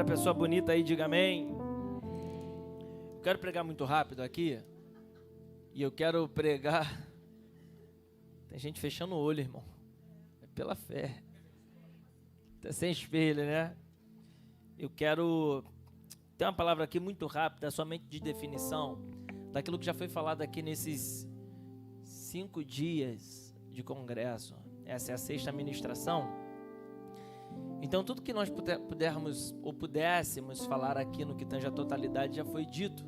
para a pessoa bonita aí, diga amém. Eu quero pregar muito rápido aqui. E eu quero pregar... Tem gente fechando o olho, irmão. É pela fé. Tá sem espelho, né? Eu quero... Tem uma palavra aqui muito rápida, somente de definição, daquilo que já foi falado aqui nesses 5 dias de congresso. Essa é a 6ª ministração. Então, tudo que nós pudermos ou pudéssemos falar aqui no que tange a totalidade já foi dito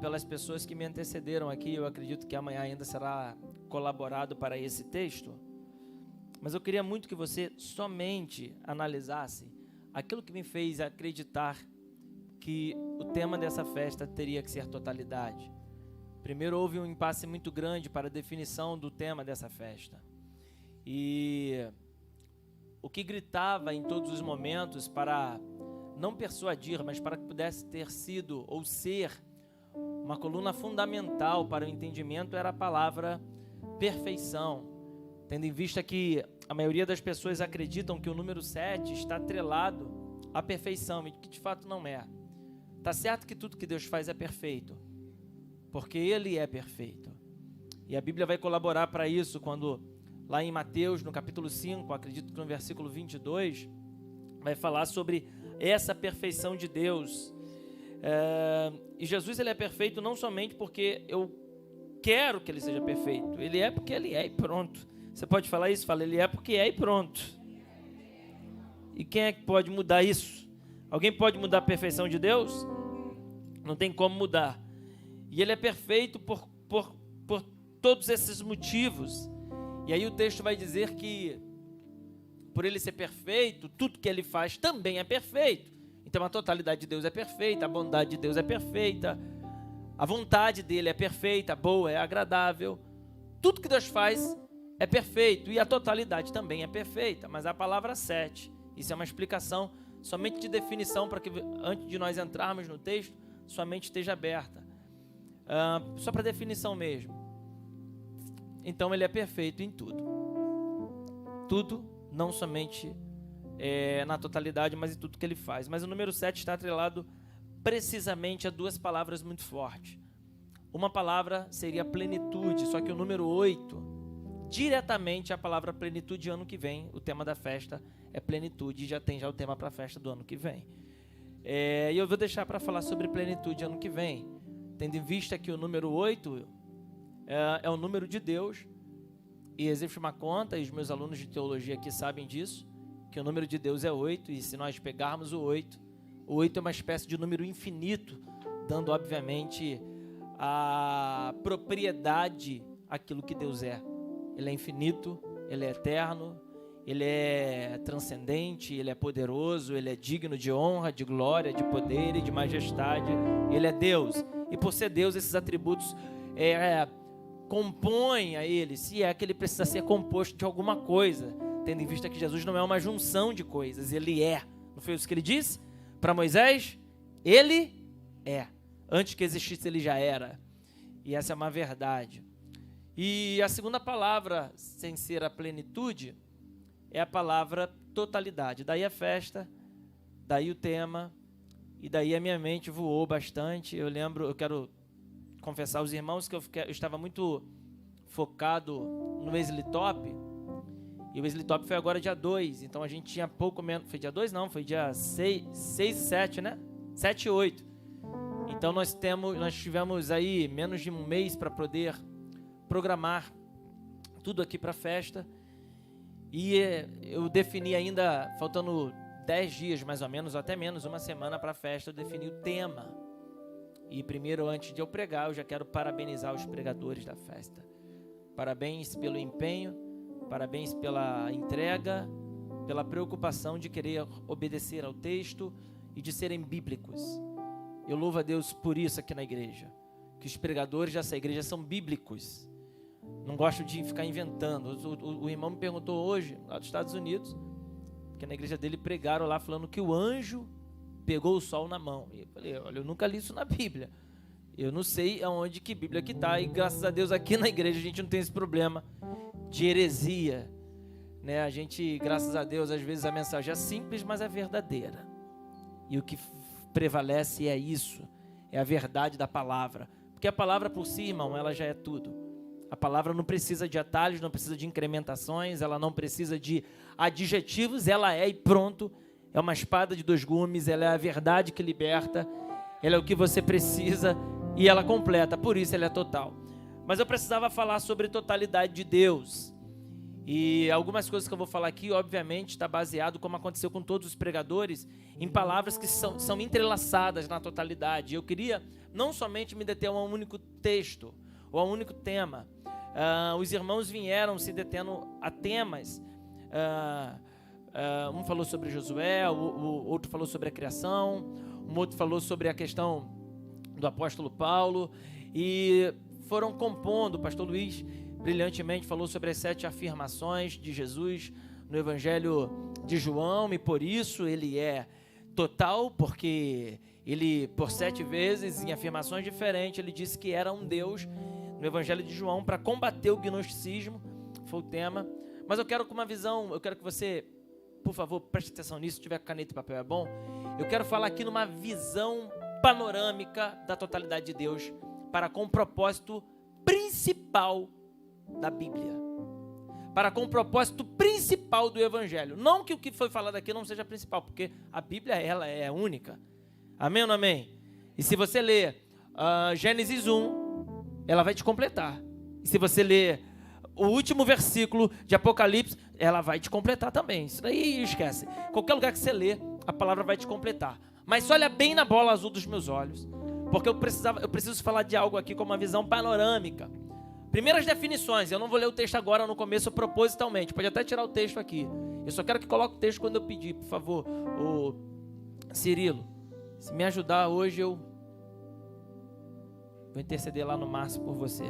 pelas pessoas que me antecederam aqui. Eu acredito que amanhã ainda será colaborado para esse texto. Mas eu queria muito que você somente analisasse aquilo que me fez acreditar que o tema dessa festa teria que ser totalidade. Primeiro, houve um impasse muito grande para a definição do tema dessa festa. E o que gritava em todos os momentos para não persuadir, mas para que pudesse ter sido ou ser uma coluna fundamental para o entendimento era a palavra perfeição. Tendo em vista que a maioria das pessoas acreditam que o número 7 está atrelado à perfeição, e que de fato não é. Está certo que tudo que Deus faz é perfeito, porque Ele é perfeito. E a Bíblia vai colaborar para isso quando, lá em Mateus, no capítulo 5, acredito que no versículo 22, vai falar sobre essa perfeição de Deus. E Jesus, Ele é perfeito não somente porque eu quero que Ele seja perfeito. Ele é porque Ele é e pronto. Você pode falar isso? Fala, Ele é porque é e pronto. E quem é que pode mudar isso? Alguém pode mudar a perfeição de Deus? Não tem como mudar. E Ele é perfeito por todos esses motivos. E aí o texto vai dizer que, por Ele ser perfeito, tudo que Ele faz também é perfeito. Então a totalidade de Deus é perfeita, a bondade de Deus é perfeita, a vontade dEle é perfeita, boa, é agradável. Tudo que Deus faz é perfeito e a totalidade também é perfeita. Mas a palavra 7, isso é uma explicação somente de definição, para que antes de nós entrarmos no texto, sua mente esteja aberta. Só para definição mesmo. Então Ele é perfeito em tudo. Tudo, não somente na totalidade, mas em tudo que Ele faz. Mas o número 7 está atrelado precisamente a 2 palavras muito fortes. Uma palavra seria plenitude, só que o número 8, diretamente a palavra plenitude ano que vem. O tema da festa é plenitude, e já tem o tema para a festa do ano que vem. E eu vou deixar para falar sobre plenitude ano que vem, tendo em vista que o número 8 é o número de Deus, e existe uma conta, e os meus alunos de teologia aqui sabem disso, que o número de Deus é 8, e se nós pegarmos o 8 é uma espécie de número infinito, dando obviamente a propriedade àquilo que Deus é. Ele é infinito, Ele é eterno, Ele é transcendente, Ele é poderoso, Ele é digno de honra, de glória, de poder e de majestade. Ele é Deus. E por ser Deus, esses atributos compõem a Ele, se é que Ele precisa ser composto de alguma coisa, tendo em vista que Jesus não é uma junção de coisas, Ele é. Não foi isso que Ele disse para Moisés? Ele é. Antes que existisse, Ele já era. E essa é uma verdade. E a segunda palavra, sem ser a plenitude, é a palavra totalidade. Daí a festa, daí o tema, e daí a minha mente voou bastante. Eu quero confessar aos irmãos que eu estava muito focado no Wesley Top, e o Wesley Top foi agora dia 2, então a gente tinha pouco menos, foi dia 2 não, foi dia 6 e 7, né? 7 e 8. Então nós tivemos aí menos de um mês para poder programar tudo aqui para a festa, e eu defini ainda, faltando 10 dias mais ou menos, ou até menos, uma semana para a festa, eu defini o tema. E primeiro, antes de eu pregar, eu já quero parabenizar os pregadores da festa. Parabéns pelo empenho, parabéns pela entrega, pela preocupação de querer obedecer ao texto e de serem bíblicos. Eu louvo a Deus por isso aqui na igreja, que os pregadores dessa igreja são bíblicos. Não gosto de ficar inventando. O irmão me perguntou hoje, lá dos Estados Unidos, que na igreja dele pregaram lá falando que o anjo pegou o sol na mão. E eu falei, olha, eu nunca li isso na Bíblia. Eu não sei aonde que Bíblia que está. E graças a Deus aqui na igreja a gente não tem esse problema de heresia, né? A gente, graças a Deus, às vezes a mensagem é simples, mas é verdadeira. E o que prevalece é isso, é a verdade da palavra. Porque a palavra por si, irmão, ela já é tudo. A palavra não precisa de atalhos, não precisa de incrementações, ela não precisa de adjetivos, ela é e pronto. É uma espada de dois gumes, ela é a verdade que liberta, ela é o que você precisa e ela completa, por isso ela é total. Mas eu precisava falar sobre totalidade de Deus. E algumas coisas que eu vou falar aqui, obviamente, está baseado, como aconteceu com todos os pregadores, em palavras que são entrelaçadas na totalidade. Eu queria não somente me deter a um único texto, ou a um único tema. Os irmãos vieram se detendo a temas. Um falou sobre Josué, o outro falou sobre a criação, um outro falou sobre a questão do apóstolo Paulo, e foram compondo. O pastor Luiz brilhantemente falou sobre as 7 afirmações de Jesus no Evangelho de João, e por isso ele é total, porque ele, por 7 vezes, em afirmações diferentes, ele disse que era um Deus no Evangelho de João, para combater o gnosticismo, foi o tema. Mas eu quero com uma visão, eu quero que você, por favor, preste atenção nisso, se tiver caneta e papel é bom. Eu quero falar aqui numa visão panorâmica da totalidade de Deus, para com o propósito principal da Bíblia, para com o propósito principal do Evangelho. Não que o que foi falado aqui não seja principal, porque a Bíblia, ela é única. Amém ou não amém? E se você ler Gênesis 1, ela vai te completar. E se você ler o último versículo de Apocalipse, ela vai te completar também. Isso daí esquece. Qualquer lugar que você lê, a palavra vai te completar. Mas olha bem na bola azul dos meus olhos, porque eu preciso falar de algo aqui com uma visão panorâmica. Primeiras definições, eu não vou ler o texto agora no começo propositalmente, pode até tirar o texto aqui. Eu só quero que coloque o texto quando eu pedir, por favor. Ô Cirilo, se me ajudar hoje, eu vou interceder lá no Márcio por você.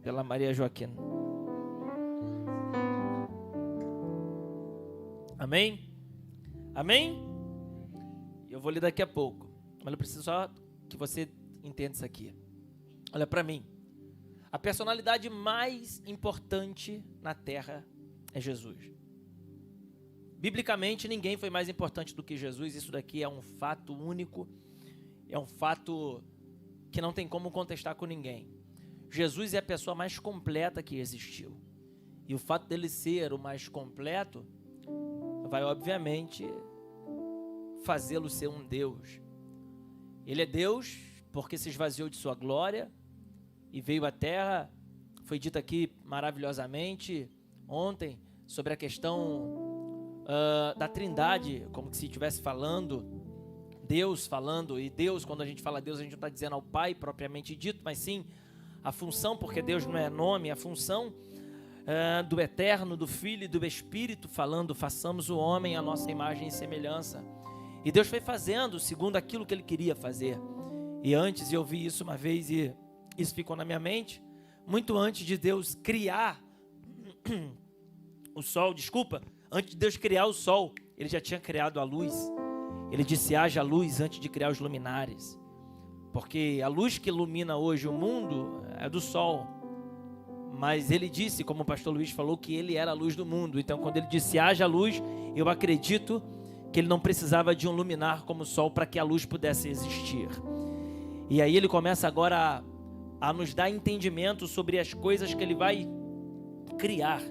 Pela Maria Joaquina. Amém? Amém? Eu vou ler daqui a pouco, mas eu preciso só que você entenda isso aqui. Olha para mim. A personalidade mais importante na Terra é Jesus. Biblicamente, ninguém foi mais importante do que Jesus. Isso daqui é um fato único. É um fato que não tem como contestar com ninguém. Jesus é a pessoa mais completa que existiu. E o fato dele ser o mais completo vai, obviamente, fazê-lo ser um Deus. Ele é Deus porque se esvaziou de sua glória e veio à terra. Foi dito aqui maravilhosamente ontem sobre a questão da Trindade, como se estivesse falando, Deus falando. E Deus, quando a gente fala Deus, a gente não está dizendo ao Pai propriamente dito, mas sim a função, porque Deus não é nome, a função do Eterno, do Filho e do Espírito, falando: façamos o homem à nossa imagem e semelhança. E Deus foi fazendo segundo aquilo que Ele queria fazer. E antes, eu ouvi isso uma vez e isso ficou na minha mente, muito antes de Deus criar o sol, antes de Deus criar o sol, Ele já tinha criado a luz. Ele disse: haja luz, antes de criar os luminares. Porque a luz que ilumina hoje o mundo é do sol. Mas Ele disse, como o pastor Luiz falou, que Ele era a luz do mundo. Então, quando Ele disse haja luz, eu acredito que Ele não precisava de um luminar como o sol para que a luz pudesse existir. E aí Ele começa agora a nos dar entendimento sobre as coisas que Ele vai criar.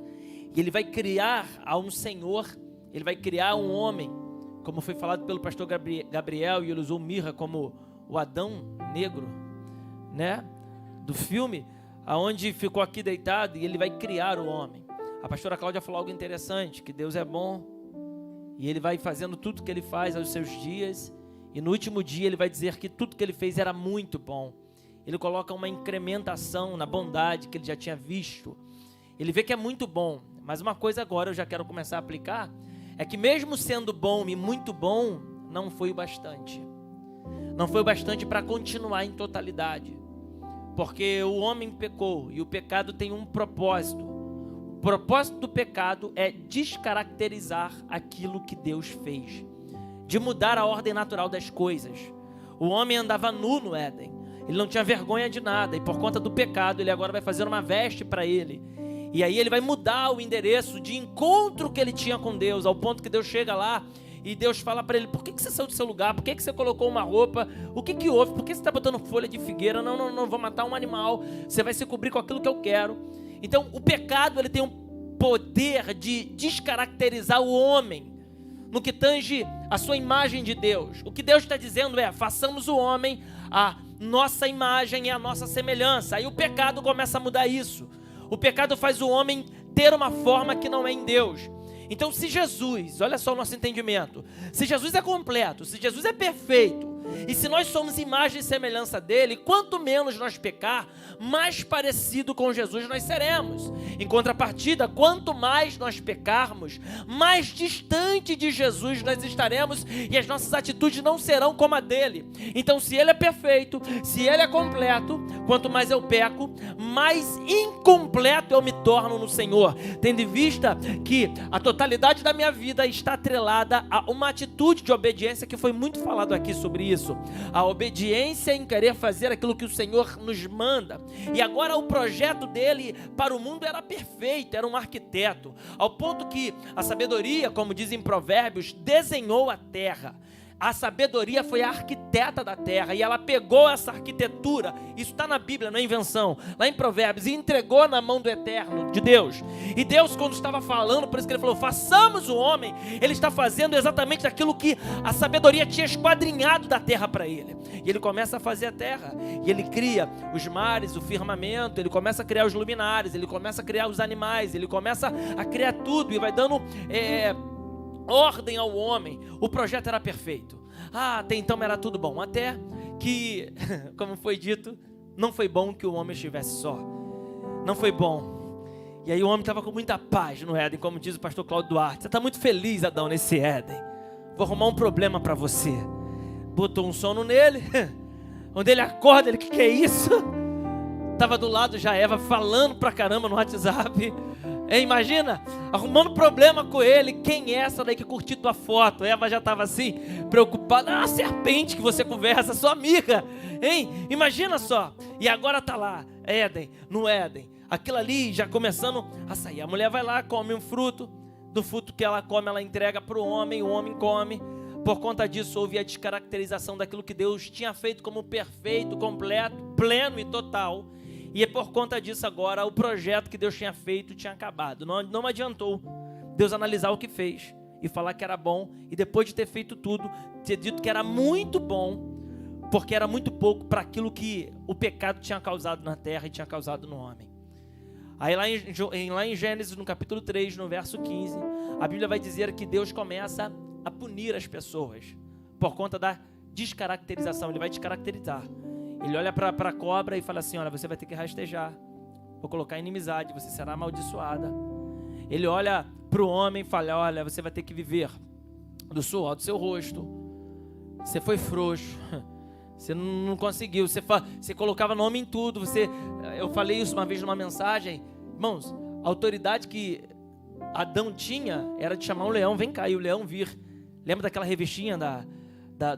E Ele vai criar a um Senhor, Ele vai criar um homem, como foi falado pelo pastor Gabriel, e ele usou Mirra como o Adão negro, né, do filme, aonde ficou aqui deitado, e Ele vai criar o homem. A pastora Cláudia falou algo interessante, que Deus é bom, e Ele vai fazendo tudo que Ele faz aos seus dias, e no último dia Ele vai dizer que tudo que Ele fez era muito bom. Ele coloca uma incrementação na bondade que Ele já tinha visto. Ele vê que é muito bom, mas uma coisa agora eu já quero começar a aplicar, é que mesmo sendo bom e muito bom, não foi o bastante. Não foi o bastante para continuar em totalidade. Porque o homem pecou e o pecado tem um propósito. O propósito do pecado é descaracterizar aquilo que Deus fez, de mudar a ordem natural das coisas. O homem andava nu no Éden, ele não tinha vergonha de nada, e por conta do pecado ele agora vai fazer uma veste para ele. E aí ele vai mudar o endereço de encontro que ele tinha com Deus, ao ponto que Deus chega lá e Deus fala para ele: por que você saiu do seu lugar? Por que você colocou uma roupa? O que houve? Por que você está botando folha de figueira? Não, vou matar um animal. Você vai se cobrir com aquilo que eu quero. Então o pecado, ele tem um poder de descaracterizar o homem no que tange a sua imagem de Deus. O que Deus está dizendo é: façamos o homem a nossa imagem e a nossa semelhança. Aí o pecado começa a mudar isso. O pecado faz o homem ter uma forma que não é em Deus. Então, se Jesus, olha só o nosso entendimento, se Jesus é completo, se Jesus é perfeito, e se nós somos imagem e semelhança dele, quanto menos nós pecar, mais parecido com Jesus nós seremos. Em contrapartida, quanto mais nós pecarmos, mais distante de Jesus nós estaremos, e as nossas atitudes não serão como a dele. Então, se ele é perfeito, se ele é completo, quanto mais eu peco, mais incompleto eu me torno no Senhor, tendo em vista que a totalidade da minha vida está atrelada a uma atitude de obediência, que foi muito falado aqui sobre isso. A obediência em querer fazer aquilo que o Senhor nos manda. E agora o projeto dele para o mundo era perfeito, era um arquiteto, ao ponto que a sabedoria, como dizem Provérbios, desenhou a terra. A sabedoria foi a arquiteta da terra, e ela pegou essa arquitetura, isso está na Bíblia, não é invenção, lá em Provérbios, e entregou na mão do Eterno, de Deus. E Deus, quando estava falando, por isso que ele falou: façamos o homem, ele está fazendo exatamente aquilo que a sabedoria tinha esquadrinhado da terra para ele. E ele começa a fazer a terra, e ele cria os mares, o firmamento, ele começa a criar os luminares, ele começa a criar os animais, ele começa a criar tudo, e vai dando ordem ao homem. O projeto era perfeito. Até então era tudo bom, até que, como foi dito, não foi bom que o homem estivesse só. Não foi bom. E aí o homem estava com muita paz no Éden, como diz o pastor Cláudio Duarte. Você está muito feliz, Adão, nesse Éden. Vou arrumar um problema para você. Botou um sono nele, onde ele acorda, ele: que é isso? Estava do lado já Eva falando pra caramba no WhatsApp. Imagina, arrumando problema com ele. Quem é essa daí que curtiu tua foto? Eva já estava assim, preocupada. A serpente que você conversa, sua amiga, hein? Imagina só. E agora está lá, Éden, no Éden, aquilo ali já começando a sair. A mulher vai lá, come um fruto. Do fruto que ela come, ela entrega para o homem come. Por conta disso, houve a descaracterização daquilo que Deus tinha feito como perfeito, completo, pleno e total. E é por conta disso agora, o projeto que Deus tinha feito tinha acabado. Não adiantou Deus analisar o que fez e falar que era bom, e depois de ter feito tudo, ter dito que era muito bom, porque era muito pouco para aquilo que o pecado tinha causado na terra e tinha causado no homem. Aí lá em Gênesis, no capítulo 3, no verso 15, a Bíblia vai dizer que Deus começa a punir as pessoas por conta da descaracterização. Ele vai descaracterizar. Ele olha para a cobra e fala assim: olha, você vai ter que rastejar, vou colocar inimizade, você será amaldiçoada. Ele olha para o homem e fala: olha, você vai ter que viver do suor do seu rosto. Você foi frouxo, você não conseguiu, você colocava nome em tudo. Eu falei isso uma vez numa mensagem. Irmãos, a autoridade que Adão tinha era de chamar um leão: vem cá, e o leão vir. Lembra daquela revistinha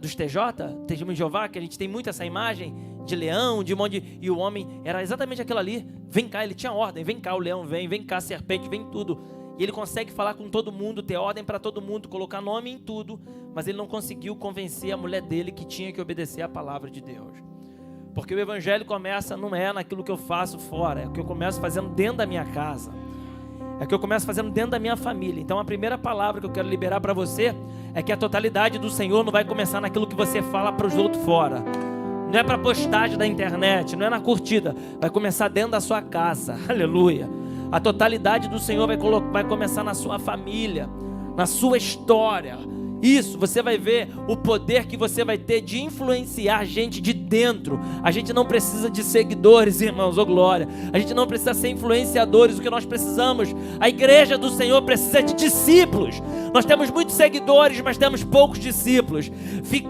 dos TJ, Testemunho de Jeová, que a gente tem muito essa imagem de leão, de um monte de... E o homem era exatamente aquilo ali: vem cá, ele tinha ordem, vem cá o leão, vem cá a serpente, vem tudo. E ele consegue falar com todo mundo, ter ordem para todo mundo, colocar nome em tudo, mas ele não conseguiu convencer a mulher dele que tinha que obedecer a palavra de Deus. Porque o evangelho começa, não é naquilo que eu faço fora, é o que eu começo fazendo dentro da minha casa, é o que eu começo fazendo dentro da minha família. Então a primeira palavra que eu quero liberar para você é que a totalidade do Senhor não vai começar naquilo que você fala para os outros fora. Não é para postagem da internet, não é na curtida. Vai começar dentro da sua casa. Aleluia. A totalidade do Senhor vai começar na sua família, na sua história. Isso, você vai ver o poder que você vai ter de influenciar gente de dentro. A gente não precisa de seguidores, irmãos, ô glória. A gente não precisa ser influenciadores. O que nós precisamos, a igreja do Senhor precisa de discípulos. Nós temos muitos seguidores, mas temos poucos discípulos.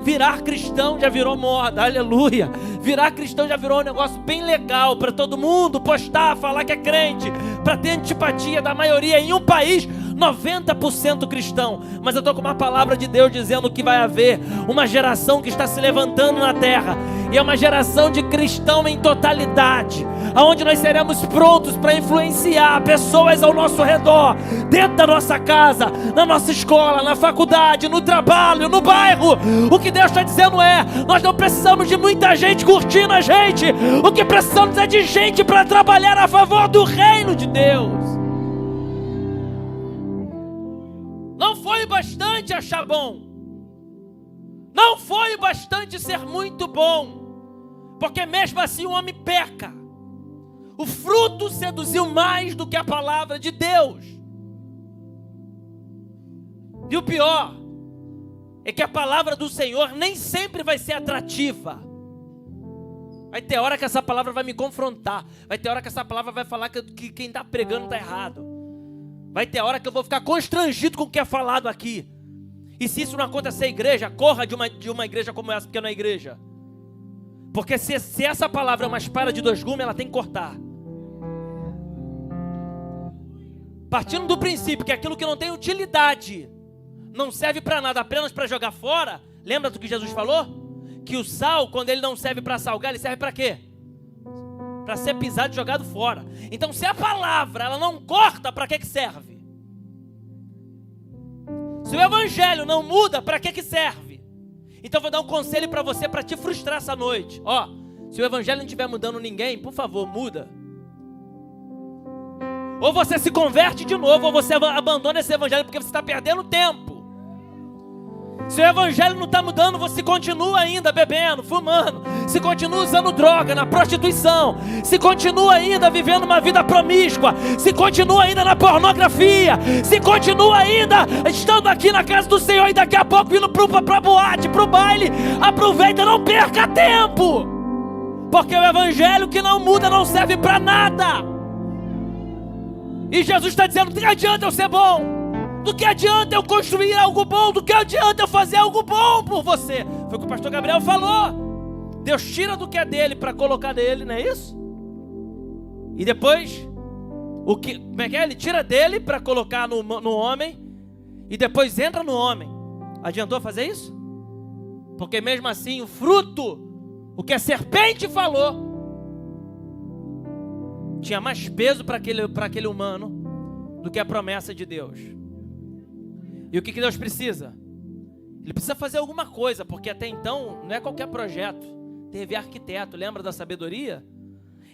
Virar cristão já virou moda, aleluia. Virar cristão já virou um negócio bem legal para todo mundo postar, falar que é crente, para ter antipatia da maioria em um país 90% cristão, mas eu estou com uma palavra de Deus dizendo que vai haver uma geração que está se levantando na terra, e é uma geração de cristão em totalidade, aonde nós seremos prontos para influenciar pessoas ao nosso redor, dentro da nossa casa, na nossa escola, na faculdade, no trabalho, no bairro. O que Deus está dizendo é, nós não precisamos de muita gente curtindo a gente, o que precisamos é de gente para trabalhar a favor do reino de Deus. Não foi bastante achar bom, não foi bastante ser muito bom, porque mesmo assim o homem peca. O fruto seduziu mais do que a palavra de Deus. E o pior é que a palavra do Senhor nem sempre vai ser atrativa. Vai ter hora que essa palavra vai me confrontar. Vai ter hora que essa palavra vai falar que quem está pregando está errado. Vai ter hora que eu vou ficar constrangido com o que é falado aqui. E se isso não acontecer, igreja, corra de uma igreja como essa, porque não é igreja. Porque se essa palavra é uma espada de dois gumes, ela tem que cortar. Partindo do princípio que aquilo que não tem utilidade, não serve para nada, apenas para jogar fora. Lembra do que Jesus falou? Que o sal, quando ele não serve para salgar, ele serve para quê? Para ser pisado e jogado fora. Então se a palavra ela não corta, para que serve? Se o evangelho não muda, para que serve? Então eu vou dar um conselho para você, para te frustrar essa noite. Ó, se o evangelho não estiver mudando ninguém, por favor, muda. Ou você se converte de novo, ou você abandona esse evangelho, porque você está perdendo tempo. Se o evangelho não está mudando, você continua ainda bebendo, fumando, se continua usando droga, na prostituição, se continua ainda vivendo uma vida promíscua, se continua ainda na pornografia, se continua ainda estando aqui na casa do Senhor e daqui a pouco indo para a boate, para o baile, aproveita, não perca tempo, porque o evangelho que não muda não serve para nada. E Jesus está dizendo, do que adianta eu ser bom? Do que adianta eu construir algo bom? Do que adianta eu fazer algo bom por você? Foi o que o pastor Gabriel falou. Deus tira do que é dele para colocar nele, não é isso? E depois, como é que é? Ele tira dele para colocar no homem, e depois entra no homem. Adiantou fazer isso? Porque mesmo assim o fruto, o que a serpente falou, tinha mais peso para aquele humano do que a promessa de Deus. E o que Deus precisa? Ele precisa fazer alguma coisa, porque até então não é qualquer projeto. Teve arquiteto, lembra da sabedoria?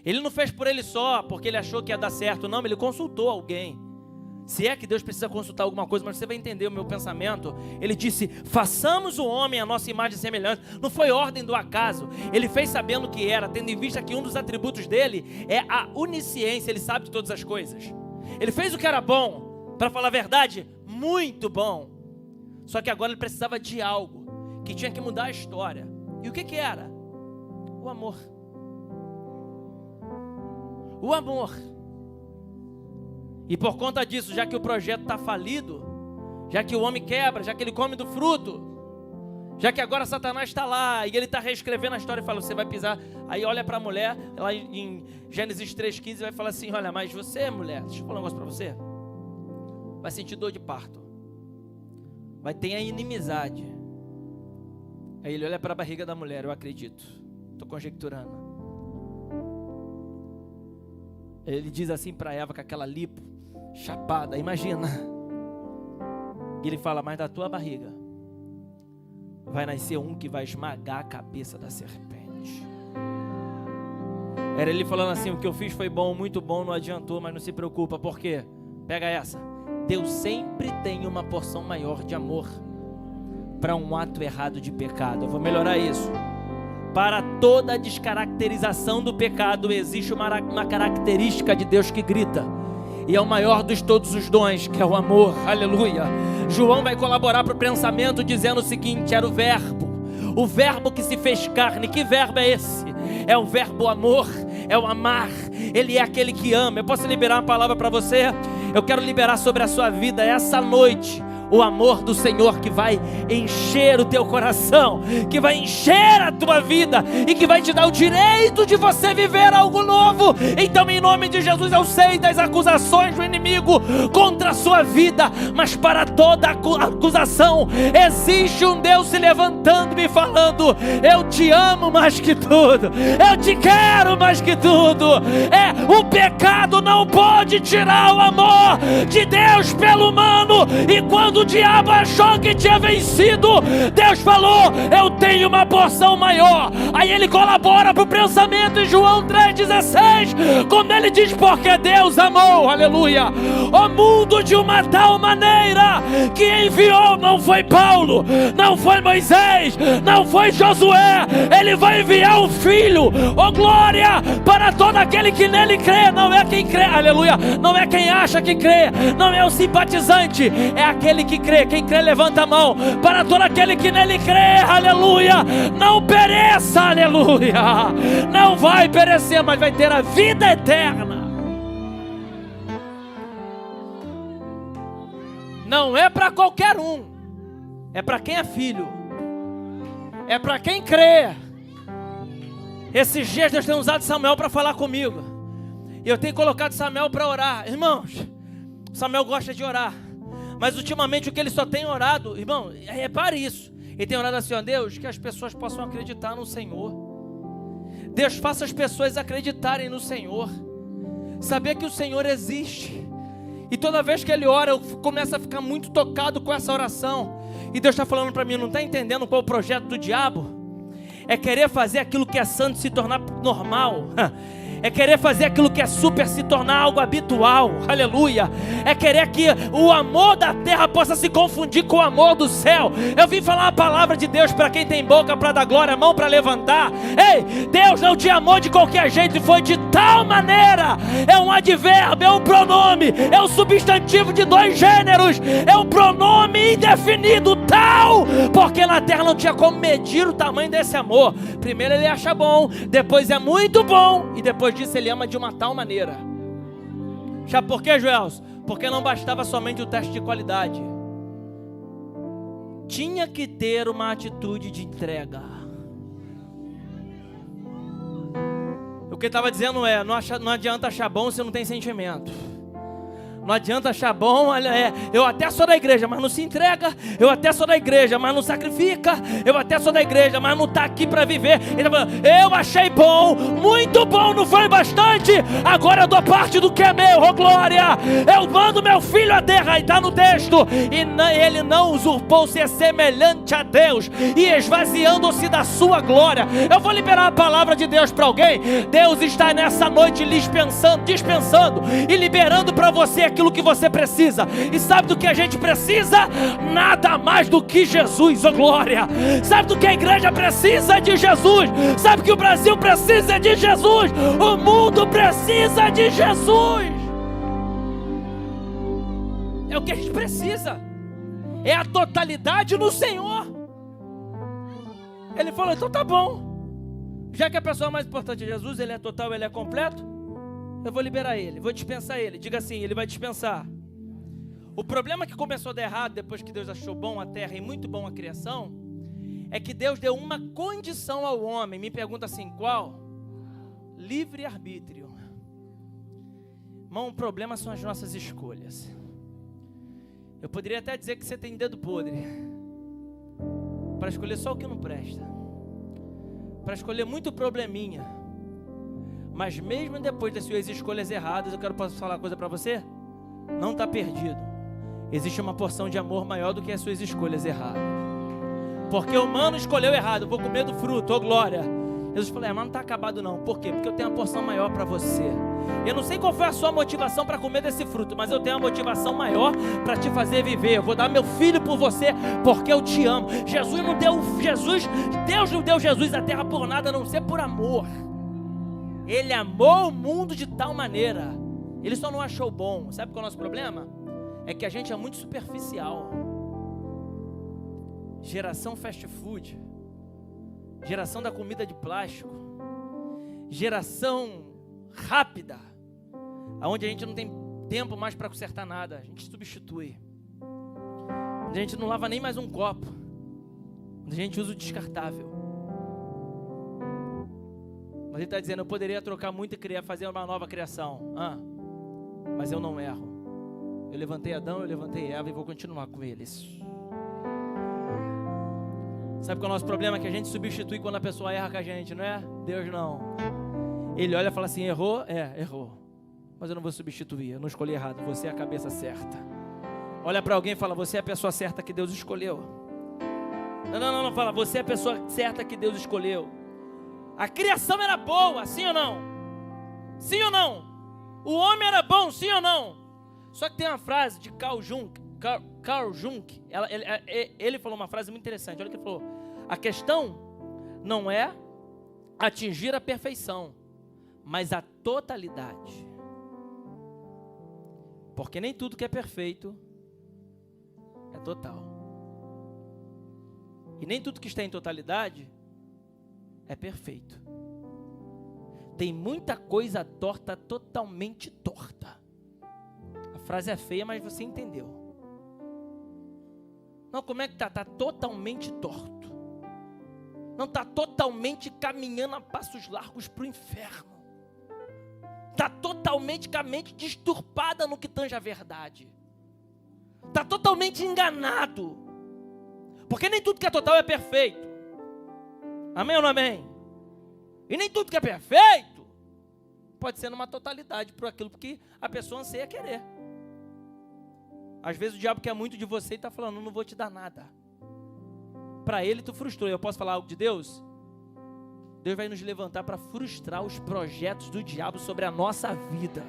Ele não fez por ele só, porque ele achou que ia dar certo, não, ele consultou alguém. Se é que Deus precisa consultar alguma coisa, mas você vai entender o meu pensamento. Ele disse, façamos o homem a nossa imagem e semelhança. Não foi ordem do acaso. Ele fez sabendo o que era, tendo em vista que um dos atributos dele é a onisciência, ele sabe de todas as coisas. Ele fez o que era bom, para falar a verdade, muito bom. Só que agora ele precisava de algo que tinha que mudar a história. E o que era? O amor. O amor. E por conta disso, já que o projeto está falido, já que o homem quebra, já que ele come do fruto, já que agora Satanás está lá e ele está reescrevendo a história e fala, você vai pisar. Aí olha para a mulher, lá em Gênesis 3,15, vai falar assim, olha, mas você, mulher, deixa eu falar um negócio para você, vai sentir dor de parto, vai ter a inimizade. Aí ele olha para a barriga da mulher, eu acredito, estou conjecturando. Ele diz assim para Eva, com aquela lipo chapada, imagina. E ele fala, mas da tua barriga vai nascer um que vai esmagar a cabeça da serpente. Era ele falando assim, o que eu fiz foi bom, muito bom, não adiantou, mas não se preocupa, por quê? Pega essa, Deus sempre tem uma porção maior de amor para um ato errado de pecado. Eu vou melhorar isso. Para toda descaracterização do pecado existe uma característica de Deus que grita, e é o maior dos todos os dons, que é o amor. Aleluia. João vai colaborar para o pensamento dizendo o seguinte, era o verbo que se fez carne. Que verbo é esse? É o verbo amor, é o amar. Ele é aquele que ama. Eu posso liberar uma palavra para você? Eu quero liberar sobre a sua vida essa noite o amor do Senhor que vai encher o teu coração, que vai encher a tua vida e que vai te dar o direito de você viver algo novo. Então, em nome de Jesus, eu sei das acusações do inimigo contra a sua vida, mas para toda acusação existe um Deus se levantando e falando: eu te amo mais que tudo, eu te quero mais que tudo. O pecado não pode tirar o amor de Deus pelo humano. E quando o diabo achou que tinha vencido, Deus falou: eu tenho uma porção maior. Aí ele colabora para o pensamento em João 3,16, quando ele diz: porque Deus amou, aleluia, o mundo de uma tal maneira que enviou. Não foi Paulo, não foi Moisés, não foi Josué, ele vai enviar um filho, oh glória, para todo aquele que nele crê. Não é quem crê, aleluia, não é quem acha que crê, não é o simpatizante, é aquele que crê. Quem crê levanta a mão. Para todo aquele que nele crê, aleluia, não pereça, aleluia, não vai perecer, mas vai ter a vida eterna. Não é para qualquer um, é para quem é filho, é para quem crê. Esses dias Deus tem usado Samuel para falar comigo, e eu tenho colocado Samuel para orar. Irmãos, Samuel gosta de orar, mas ultimamente o que ele só tem orado, irmão, repare isso, ele tem orado assim: ó Deus, que as pessoas possam acreditar no Senhor. Deus, faça as pessoas acreditarem no Senhor, saber que o Senhor existe. E toda vez que ele ora, eu começo a ficar muito tocado com essa oração. E Deus está falando para mim: não está entendendo qual é o projeto do diabo? É querer fazer aquilo que é santo se tornar normal. É querer fazer aquilo que é super se tornar algo habitual, aleluia. É querer que o amor da terra possa se confundir com o amor do céu. Eu vim falar a palavra de Deus para quem tem boca para dar glória, mão para levantar. Ei, Deus não te amou de qualquer jeito, e foi de tal maneira. É um advérbio, é um pronome, é um substantivo de dois gêneros, é um pronome indefinido, tal, porque na terra não tinha como medir o tamanho desse amor. Primeiro ele acha bom, depois é muito bom, e depois disso ele ama de uma tal maneira. Já por quê, Joelson? Porque não bastava somente o teste de qualidade, tinha que ter uma atitude de entrega. O que ele estava dizendo é: não adianta achar bom se não tem sentimento. Não adianta achar bom, eu até sou da igreja, mas não se entrega. Eu até sou da igreja, mas não sacrifica. Eu até sou da igreja, mas não está aqui para viver. Ele está falando: eu achei bom, muito bom, não foi bastante. Agora eu dou parte do que é meu, oh glória. Eu mando meu filho à terra, e está no texto. E ele não usurpou ser semelhante a Deus, e esvaziando-se da sua glória. Eu vou liberar a palavra de Deus para alguém. Deus está nessa noite dispensando e liberando para você aquilo que você precisa. E sabe do que a gente precisa? Nada mais do que Jesus, oh glória. Sabe do que a igreja precisa? De Jesus. Sabe que o Brasil precisa de Jesus. O mundo precisa de Jesus. É o que a gente precisa, é a totalidade no Senhor. Ele falou: então tá bom, já que a pessoa mais importante é Jesus, ele é total, ele é completo, eu vou liberar ele, vou dispensar ele. Diga assim: ele vai dispensar. O problema que começou a dar errado depois que Deus achou bom a terra e muito bom a criação, é que Deus deu uma condição ao homem. Me pergunta assim: qual? Livre-arbítrio. Irmão, o problema são as nossas escolhas. Eu poderia até dizer que você tem dedo podre para escolher só o que não presta, para escolher muito probleminha. Mas mesmo depois das suas escolhas erradas, posso falar uma coisa para você? Não está perdido. Existe uma porção de amor maior do que as suas escolhas erradas. Porque o humano escolheu errado: vou comer do fruto, oh glória. Jesus falou: mas não está acabado não. Por quê? Porque eu tenho uma porção maior para você. Eu não sei qual foi a sua motivação para comer desse fruto, mas eu tenho uma motivação maior para te fazer viver. Eu vou dar meu filho por você, porque eu te amo. Deus não deu Jesus à terra por nada, a não ser por amor. Ele amou o mundo de tal maneira. Ele só não achou bom. Sabe qual é o nosso problema? É que a gente é muito superficial. Geração fast food, geração da comida de plástico, geração rápida, onde a gente não tem tempo mais para consertar nada, a gente substitui. onde a gente não lava nem mais um copo, onde a gente usa o descartável. Mas ele está dizendo, eu poderia trocar muito e criar, fazer uma nova criação. Mas eu não erro. Eu levantei Adão, eu levantei Eva e vou continuar com eles. Sabe qual é o nosso problema? Que a gente substitui quando a pessoa erra com a gente, não é? Deus não. Ele olha e fala assim, errou? Errou. Mas eu não vou substituir, eu não escolhi errado, você é a cabeça certa. Olha para alguém e fala, você é a pessoa certa que Deus escolheu. Não, fala, você é a pessoa certa que Deus escolheu. A criação era boa, sim ou não? Sim ou não? O homem era bom, sim ou não? Só que tem uma frase de Carl Jung, ele falou uma frase muito interessante, olha o que ele falou. A questão não é atingir a perfeição, mas a totalidade. Porque nem tudo que é perfeito é total. E nem tudo que está em totalidade é perfeito. Tem muita coisa torta, totalmente torta. A frase é feia, mas você entendeu. Não, como é que tá? Tá totalmente torto. Não, tá totalmente caminhando a passos largos para o inferno. Está totalmente com a mente disturpada no que tange a verdade. Está totalmente enganado. Porque nem tudo que é total é perfeito. Amém ou não amém? E nem tudo que é perfeito pode ser numa totalidade por aquilo que a pessoa anseia querer. Às vezes o diabo quer muito de você e está falando, não vou te dar nada. Para ele tu frustrou. Eu posso falar algo de Deus? Deus vai nos levantar para frustrar os projetos do diabo sobre a nossa vida.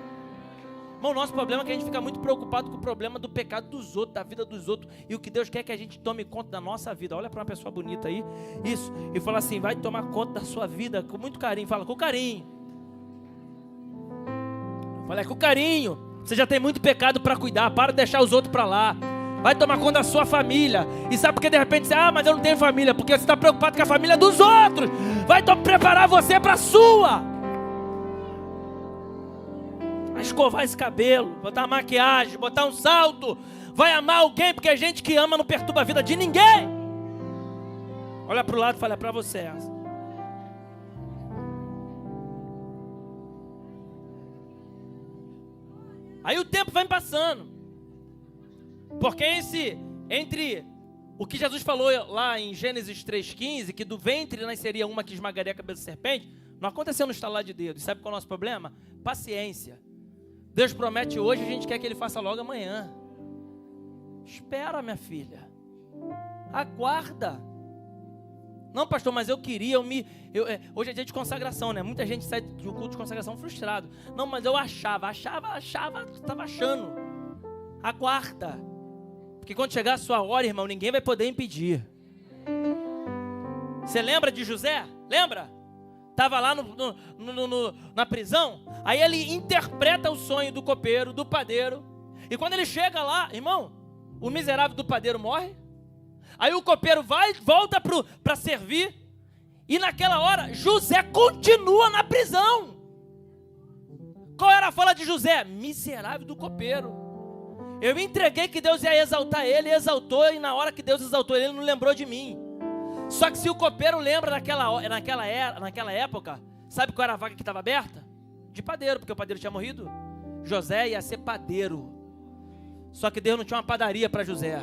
Irmão, o nosso problema é que a gente fica muito preocupado com o problema do pecado dos outros, da vida dos outros. E o que Deus quer é que a gente tome conta da nossa vida. Olha para uma pessoa bonita aí, isso, e fala assim, vai tomar conta da sua vida com muito carinho. Fala, com carinho. Fala, com carinho. Você já tem muito pecado para cuidar, para de deixar os outros para lá. Vai tomar conta da sua família. E sabe por que de repente você, mas eu não tenho família? Porque você está preocupado com a família dos outros. Vai preparar você para a sua. Vai escovar esse cabelo, botar uma maquiagem, botar um salto. Vai amar alguém, porque a gente que ama não perturba a vida de ninguém. Olha para o lado e fala, é para você. Aí o tempo vai passando. Porque entre o que Jesus falou lá em Gênesis 3,15, que do ventre nasceria uma que esmagaria a cabeça da serpente, não aconteceu no estalar de dedos. Sabe qual é o nosso problema? Paciência. Deus promete hoje, a gente quer que Ele faça logo amanhã. Espera, minha filha. Aguarda. Não, pastor, mas eu queria, hoje é dia de consagração, né? Muita gente sai de um culto de consagração frustrado. Não, mas eu estava achando. Aguarda. Porque quando chegar a sua hora, irmão, ninguém vai poder impedir. Você lembra de José? Lembra? Estava lá na prisão. Aí ele interpreta o sonho do copeiro, do padeiro. E quando ele chega lá, irmão, o miserável do padeiro morre. Aí o copeiro volta para servir. E naquela hora, José continua na prisão. Qual era a fala de José? Miserável do copeiro. Eu entreguei que Deus ia exaltar ele, exaltou, e na hora que Deus exaltou ele, ele não lembrou de mim. Só que se o copeiro lembra naquela época, sabe qual era a vaga que estava aberta? De padeiro, porque o padeiro tinha morrido. José ia ser padeiro. Só que Deus não tinha uma padaria para José.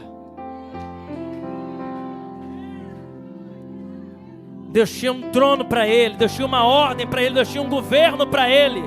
Deus tinha um trono para ele, Deus tinha uma ordem para ele, Deus tinha um governo para ele.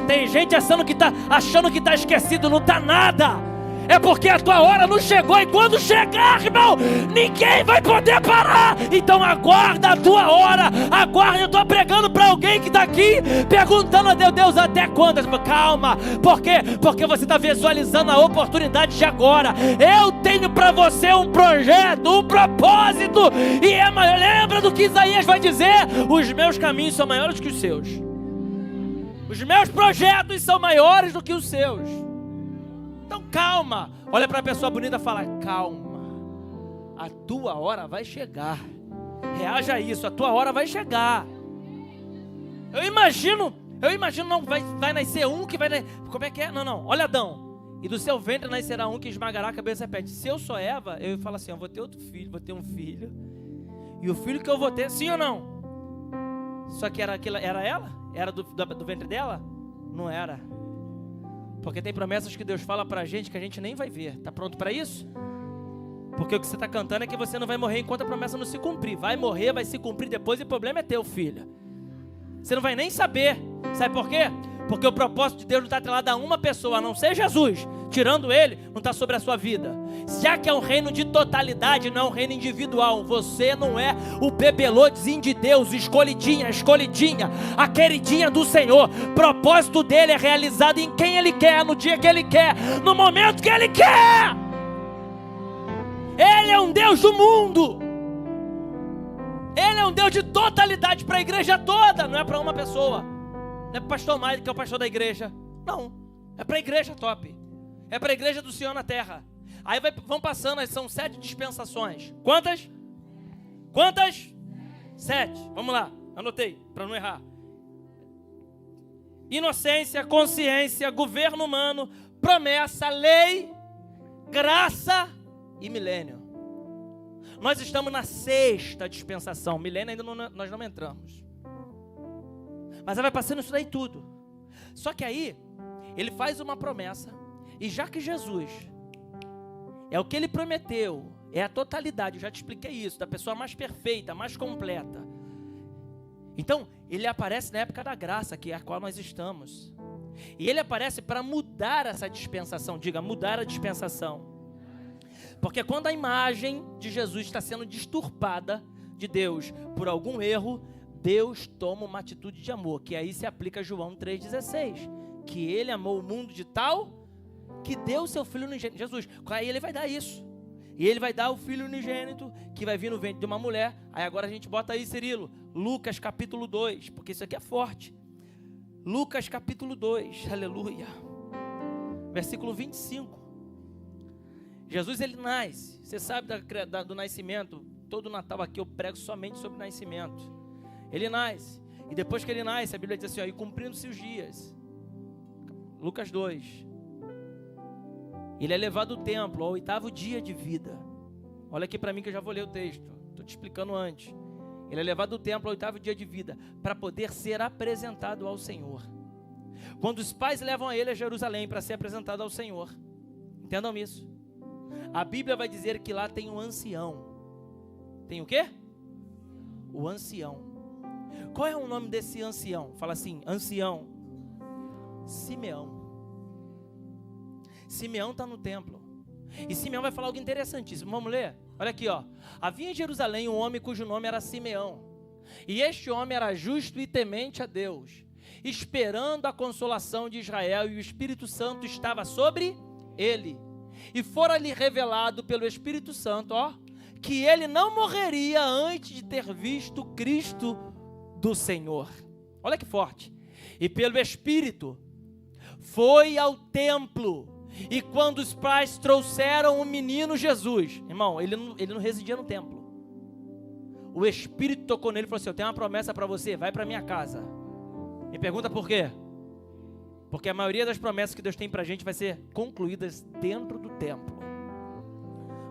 Tem gente achando que está esquecido, não está nada. É porque a tua hora não chegou, e quando chegar, irmão, ninguém vai poder parar. Então aguarda a tua hora, aguarda. Eu estou pregando para alguém que está aqui, perguntando a Deus, até quando? Calma, por quê? Porque você está visualizando a oportunidade de agora. Eu tenho para você um projeto, um propósito, e é maior. Lembra do que Isaías vai dizer? Os meus caminhos são maiores que os seus. Os meus projetos são maiores do que os seus. Então calma. Olha para a pessoa bonita e fala, calma. A tua hora vai chegar. Reaja a isso, a tua hora vai chegar. Eu imagino, não, vai nascer um que vai... Como é que é? Não, olha Adão. E do seu ventre nascerá um que esmagará a cabeça da serpente. Se eu sou Eva, eu falo assim, eu vou ter outro filho, vou ter um filho. E o filho que eu vou ter, sim ou não? Só que era ela? Era do ventre dela? Não era. Porque tem promessas que Deus fala pra gente que a gente nem vai ver. Tá pronto para isso? Porque o que você está cantando é que você não vai morrer enquanto a promessa não se cumprir. Vai morrer, vai se cumprir depois e o problema é teu, filho. Você não vai nem saber. Sabe por quê? Porque o propósito de Deus não está atrelado a uma pessoa, a não ser Jesus. Tirando Ele, não está sobre a sua vida. Já que é um reino de totalidade, não é um reino individual. Você não é o bebelotezinho de Deus, escolhidinha, a queridinha do Senhor. O propósito dele é realizado em quem Ele quer, no dia que Ele quer, no momento que Ele quer. Ele é um Deus do mundo. Ele é um Deus de totalidade para a igreja toda, não é para uma pessoa. Não é para o pastor Maio, que é o pastor da igreja. Não, é para a igreja top. É para a igreja do Senhor na terra. Aí vão passando, são 7 dispensações. Quantas? 7. Vamos lá, anotei, para não errar. Inocência, consciência, governo humano, promessa, lei, graça e milênio. Nós estamos na 6ª dispensação. Milênio ainda nós não entramos. Mas aí vai passando isso daí tudo. Só que aí, ele faz uma promessa. E já que Jesus é o que ele prometeu, é a totalidade, eu já te expliquei isso, da pessoa mais perfeita, mais completa. Então, ele aparece na época da graça, que é a qual nós estamos. E ele aparece para mudar essa dispensação. Diga, mudar a dispensação. Porque quando a imagem de Jesus está sendo disturpada de Deus por algum erro, Deus toma uma atitude de amor, que aí se aplica a João 3,16, que ele amou o mundo de tal que deu o seu filho unigênito, Jesus. Aí ele vai dar isso, e ele vai dar o filho unigênito, que vai vir no ventre de uma mulher. Aí agora a gente bota aí, Cirilo, Lucas capítulo 2, porque isso aqui é forte. Lucas capítulo 2, aleluia, versículo 25. Jesus, ele nasce, você sabe do nascimento, todo Natal aqui eu prego somente sobre nascimento. Ele nasce, e depois que ele nasce, a Bíblia diz assim, ó, e cumprindo-se os dias, Lucas 2, ele é levado ao templo, ao 8º dia de vida. Olha aqui para mim que eu já vou ler o texto, estou te explicando antes. Ele é levado ao templo ao 8º dia de vida, para poder ser apresentado ao Senhor. Quando os pais levam a ele a Jerusalém para ser apresentado ao Senhor, entendam isso. A Bíblia vai dizer que lá tem um ancião. Tem o quê? O ancião. Qual é o nome desse ancião? Fala assim, ancião. Simeão. Simeão está no templo. E Simeão vai falar algo interessantíssimo. Vamos ler? Olha aqui, ó. Havia em Jerusalém um homem cujo nome era Simeão. E este homem era justo e temente a Deus, esperando a consolação de Israel, e o Espírito Santo estava sobre ele. E fora-lhe revelado pelo Espírito Santo, ó, que ele não morreria antes de ter visto Cristo do Senhor. Olha que forte. E pelo Espírito foi ao templo. E quando os pais trouxeram o menino Jesus, irmão, ele não residia no templo. O Espírito tocou nele e falou assim, eu tenho uma promessa para você, vai para minha casa. Me pergunta por quê? Porque a maioria das promessas que Deus tem para a gente vai ser concluídas dentro do templo.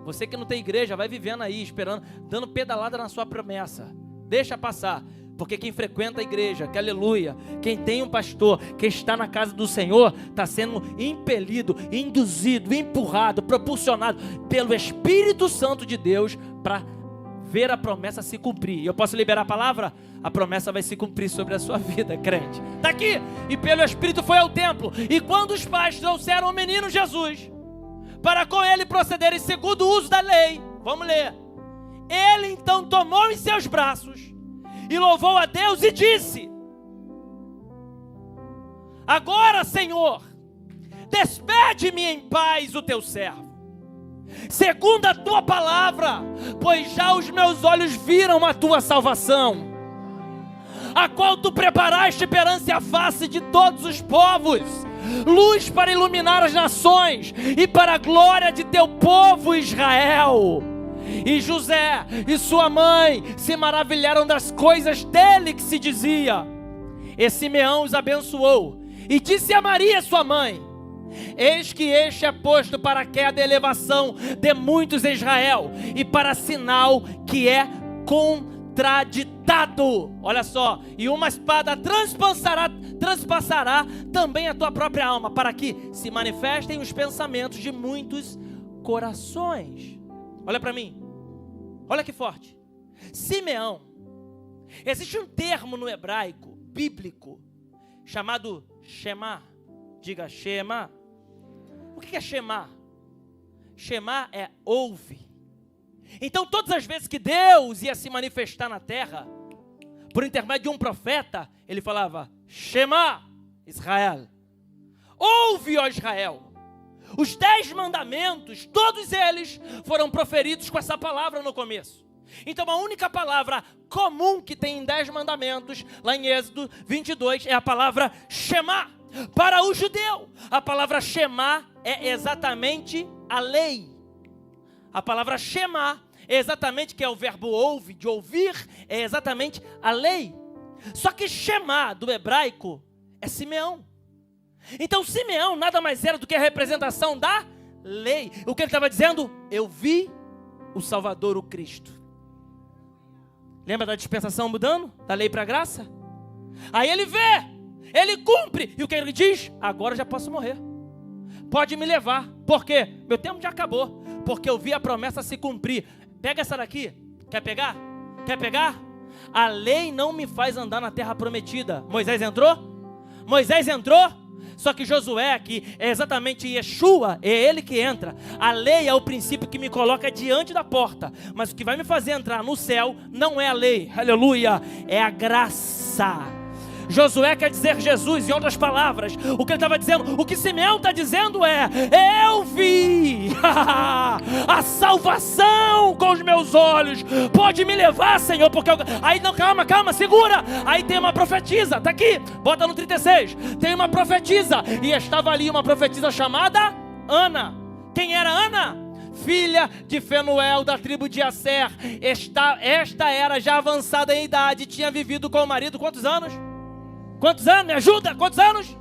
Você que não tem igreja, vai vivendo aí, esperando, dando pedalada na sua promessa. Deixa passar. Porque quem frequenta a igreja, que aleluia, quem tem um pastor, quem está na casa do Senhor, está sendo impelido, induzido, empurrado, propulsionado pelo Espírito Santo de Deus para ver a promessa se cumprir. E eu posso liberar a palavra? A promessa vai se cumprir sobre a sua vida, crente. Está aqui. E pelo Espírito foi ao templo. E quando os pais trouxeram o menino Jesus, para com ele procederem segundo o uso da lei, vamos ler. Ele então tomou em seus braços e louvou a Deus e disse: agora, Senhor, despede-me em paz o teu servo, segundo a tua palavra, pois já os meus olhos viram a tua salvação, a qual tu preparaste perante a face de todos os povos, luz para iluminar as nações e para a glória de teu povo Israel. E José e sua mãe se maravilharam das coisas dele que se dizia. E Simeão os abençoou e disse a Maria, sua mãe: Eis que este é posto para a queda e elevação de muitos em Israel, e para sinal que é contraditado. Olha só, e uma espada transpassará também a tua própria alma, para que se manifestem os pensamentos de muitos corações. Olha para mim, olha que forte. Simeão, existe um termo no hebraico bíblico chamado Shema. Diga Shema. O que é Shema? Shema é ouve. Então todas as vezes que Deus ia se manifestar na terra, por intermédio de um profeta, ele falava: Shema, Israel. Ouve, ó Israel. Os 10 mandamentos, todos eles foram proferidos com essa palavra no começo. Então a única palavra comum que tem em 10 mandamentos, lá em Êxodo 22, é a palavra Shema. Para o judeu, a palavra Shema é exatamente a lei. A palavra Shema é exatamente, que é o verbo ouve, de ouvir, é exatamente a lei. Só que Shema do hebraico é Simeão. Então Simeão nada mais era do que a representação da lei. O que ele estava dizendo? Eu vi o Salvador, o Cristo. Lembra da dispensação mudando? Da lei para a graça? Aí ele vê, ele cumpre. E o que ele diz? Agora eu já posso morrer. Pode me levar. Por quê? Meu tempo já acabou. Porque eu vi a promessa se cumprir. Pega essa daqui. Quer pegar? Quer pegar? A lei não me faz andar na terra prometida. Moisés entrou? Moisés entrou? Só que Josué, que é exatamente Yeshua, é ele que entra. A lei é o princípio que me coloca diante da porta. Mas o que vai me fazer entrar no céu não é a lei, aleluia, é a graça. Josué quer dizer Jesus, em outras palavras. O que ele estava dizendo, o que Simeão está dizendo é: eu vi a salvação com os meus olhos. Pode me levar, Senhor, porque eu... Aí não, calma, segura. Aí tem uma profetisa, está aqui, bota no 36. Tem uma profetisa, e estava ali uma profetisa chamada Ana. Quem era Ana? Filha de Fenuel, da tribo de Asser. Esta era já avançada em idade, tinha vivido com o marido quantos anos? Quantos anos? Me ajuda? Quantos anos?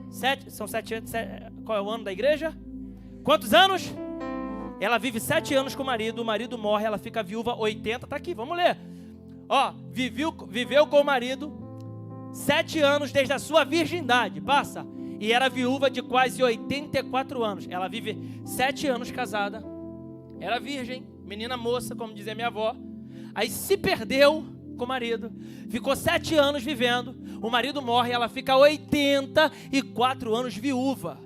7. São 7 anos. Qual é o ano da igreja? Quantos anos? Ela vive 7 anos com o marido morre, ela fica viúva, 80, tá aqui, vamos ler. Ó, viveu com o marido 7 anos desde a sua virgindade, passa. E era viúva de quase 84 anos. Ela vive 7 anos casada, era virgem, menina moça, como dizia minha avó. Aí se perdeu com o marido, ficou 7 anos vivendo, o marido morre, ela fica 84 anos viúva.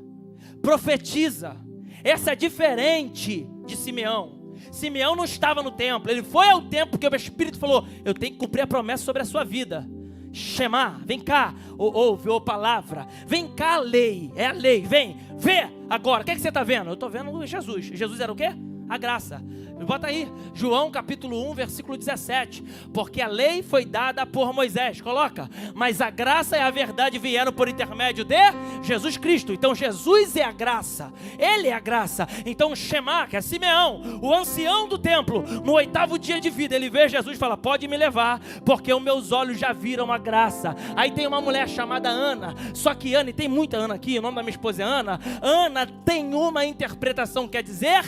Profetiza. Essa é diferente de Simeão. Simeão não estava no templo, ele foi ao templo porque o Espírito falou: eu tenho que cumprir a promessa sobre a sua vida. Shema, vem cá, ouve, palavra, vem cá, a lei, é a lei, vem, vê agora. O que você está vendo? Eu estou vendo Jesus. Jesus era o quê? A graça. Bota aí, João capítulo 1, versículo 17. Porque a lei foi dada por Moisés, coloca. Mas a graça e a verdade vieram por intermédio de Jesus Cristo. Então Jesus é a graça, Ele é a graça. Então Shema, que é Simeão, o ancião do templo, no 8º dia de vida, ele vê Jesus e fala: pode me levar, porque os meus olhos já viram a graça. Aí tem uma mulher chamada Ana. Só que Ana, e tem muita Ana aqui, o nome da minha esposa é Ana. Ana tem uma interpretação, quer dizer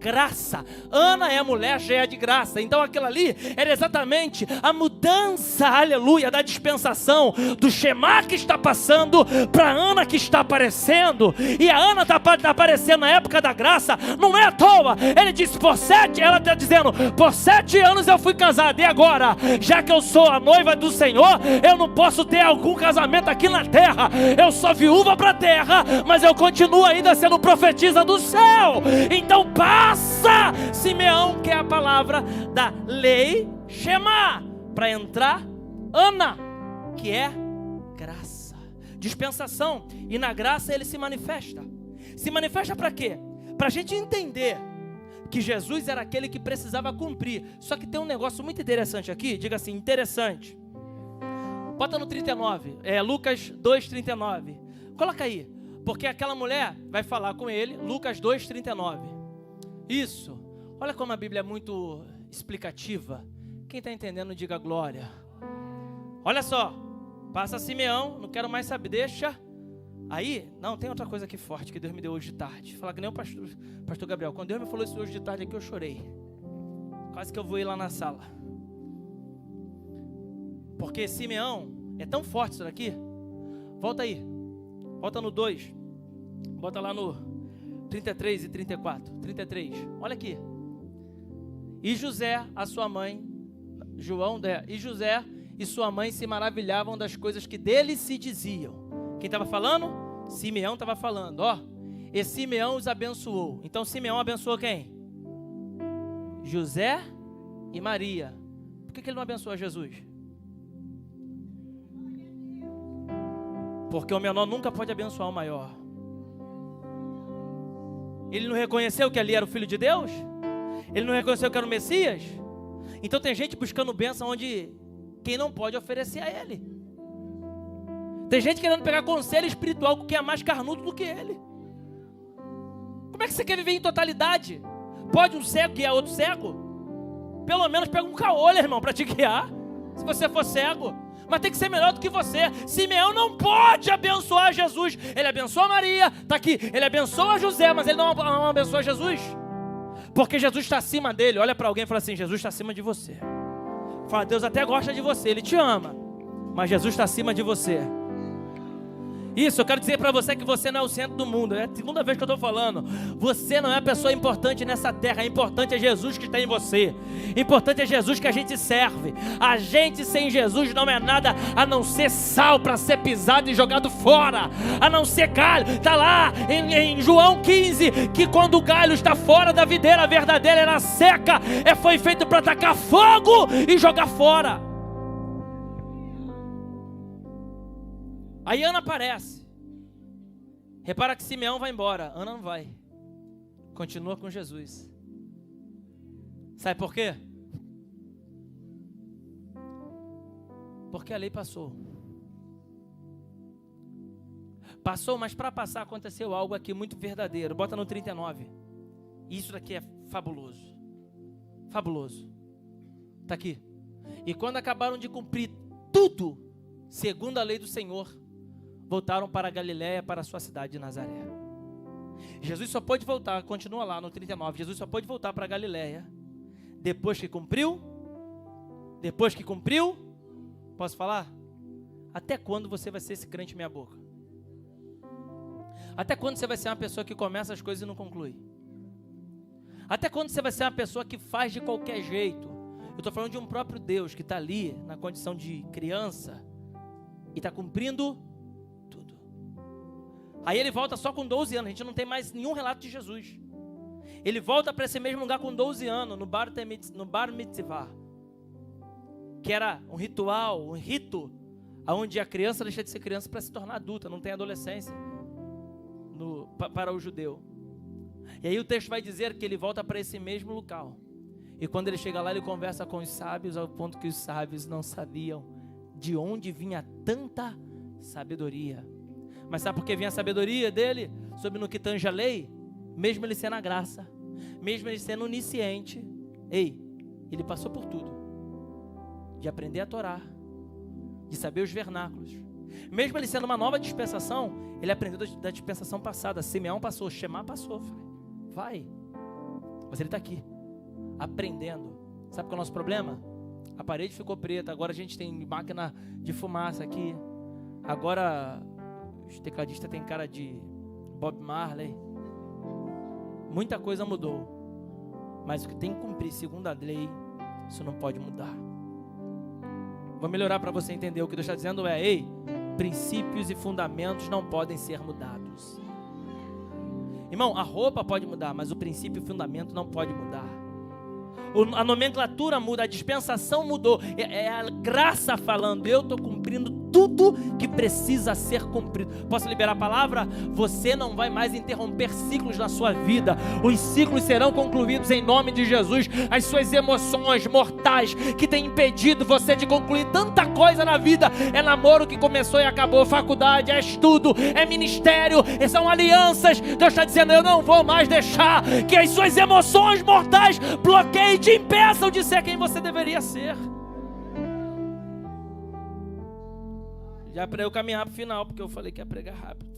graça. Ana é a mulher cheia de graça. Então aquilo ali era exatamente a mudança, aleluia, da dispensação do Shema que está passando para Ana que está aparecendo. E a Ana está aparecendo na época da graça, não é à toa. Ele disse ela está dizendo: por 7 anos eu fui casada, e agora, já que eu sou a noiva do Senhor, eu não posso ter algum casamento aqui na terra. Eu sou viúva para a terra, mas eu continuo ainda sendo profetisa do céu. Então Simeão, que é a palavra da lei, Shema, para entrar Ana, que é graça, dispensação. E na graça ele se manifesta. Se manifesta para quê? Para a gente entender que Jesus era aquele que precisava cumprir. Só que tem um negócio muito interessante aqui. Diga assim, interessante. Bota no 39, Lucas 2:39. Coloca aí, porque aquela mulher vai falar com ele. Lucas 2:39. Isso, olha como a Bíblia é muito explicativa. Quem está entendendo, diga glória. Olha só, passa Simeão, não quero mais saber, deixa Aí, não, tem outra coisa aqui forte que Deus me deu hoje de tarde. Falar que nem o pastor Gabriel. Quando Deus me falou isso hoje de tarde aqui, eu chorei. Quase que eu vou ir lá na sala. Porque Simeão é tão forte isso daqui. Volta aí. Volta no 2. Bota lá no 33 e 34. 33. Olha aqui. E José, a sua mãe, e José e sua mãe se maravilhavam das coisas que dele se diziam. Quem estava falando? Simeão estava falando, ó. E Simeão os abençoou. Então Simeão abençoou quem? José e Maria. Por que ele não abençoou Jesus? Porque o menor nunca pode abençoar o maior. Ele não reconheceu que ali era o Filho de Deus? Ele não reconheceu que era o Messias? Então tem gente buscando bênção onde quem não pode oferecer a ele. Tem gente querendo pegar conselho espiritual com quem é mais carnudo do que ele. Como é que você quer viver em totalidade? Pode um cego guiar outro cego? Pelo menos pega um caolho, irmão, para te guiar. Se você for cego. Mas tem que ser melhor do que você. Simeão não pode abençoar Jesus. Ele abençoa Maria, está aqui. Ele abençoa José, mas ele não abençoa Jesus. Porque Jesus está acima dele. Olha para alguém e fala assim: Jesus está acima de você. Fala, Deus até gosta de você, Ele te ama, mas Jesus está acima de você. Isso, eu quero dizer para você que você não é o centro do mundo. É a segunda vez que eu estou falando. Você não é a pessoa importante nessa terra. Importante é Jesus que está em você. Importante é Jesus que a gente serve. A gente sem Jesus não é nada a não ser sal para ser pisado e jogado fora. A não ser galho. Está lá em João 15 que quando o galho está fora da videira verdadeira, ela seca. Foi feito para tacar fogo e jogar fora. Aí Ana aparece. Repara que Simeão vai embora. Ana não vai. Continua com Jesus. Sabe por quê? Porque a lei passou. Passou, mas para passar aconteceu algo aqui muito verdadeiro. Bota no 39. Isso daqui é fabuloso. Fabuloso. Está aqui. E quando acabaram de cumprir tudo, segundo a lei do Senhor, voltaram para a Galiléia, para a sua cidade de Nazaré. Jesus só pode voltar, continua lá no 39, Jesus só pode voltar para a Galiléia depois que cumpriu, posso falar? Até quando você vai ser esse crente meia boca? Até quando você vai ser uma pessoa que começa as coisas e não conclui? Até quando você vai ser uma pessoa que faz de qualquer jeito? Eu estou falando de um próprio Deus que está ali na condição de criança e está cumprindo tudo. Aí ele volta só com 12 anos. A gente não tem mais nenhum relato de Jesus. Ele volta para esse mesmo lugar com 12 anos, no Bar Mitzvah, que era um ritual, um rito, onde a criança deixa de ser criança para se tornar adulta, não tem adolescência para o judeu. E aí o texto vai dizer que ele volta para esse mesmo local. E quando ele chega lá, ele conversa com os sábios, ao ponto que os sábios não sabiam de onde vinha tanta sabedoria. Mas sabe por que vinha a sabedoria dele? Sobre no que tange a lei? Mesmo ele sendo a graça, mesmo ele sendo onisciente, ele passou por tudo. De aprender a Torá, de saber os vernáculos. Mesmo ele sendo uma nova dispensação, ele aprendeu da dispensação passada. Simeão passou, Shema passou. Vai. Mas ele está aqui, aprendendo. Sabe qual é o nosso problema? A parede ficou preta, agora a gente tem máquina de fumaça aqui. Agora os tecladistas têm cara de Bob Marley. Muita coisa mudou. Mas o que tem que cumprir segundo a lei, isso não pode mudar. Vou melhorar para você entender. O que Deus está dizendo é: princípios e fundamentos não podem ser mudados. Irmão, a roupa pode mudar, mas o princípio e o fundamento não pode mudar. A nomenclatura muda, a dispensação mudou. É a graça falando: eu estou cumprindo tudo que precisa ser cumprido. Posso liberar a palavra? Você não vai mais interromper ciclos na sua vida. Os ciclos serão concluídos em nome de Jesus. As suas emoções mortais que têm impedido você de concluir tanta coisa na vida. É namoro que começou e acabou, faculdade, é estudo, é ministério, são alianças. Deus está dizendo: eu não vou mais deixar que as suas emoções mortais bloqueiem e te impeçam de ser quem você deveria ser. Já para eu caminhar para o final, porque eu falei que ia pregar rápido.